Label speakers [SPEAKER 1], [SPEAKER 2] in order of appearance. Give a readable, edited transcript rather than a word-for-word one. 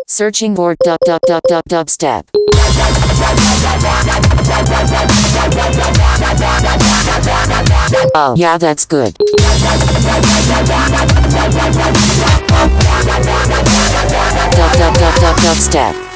[SPEAKER 1] Searching for dubstep. Oh yeah, that's good. Dubstep.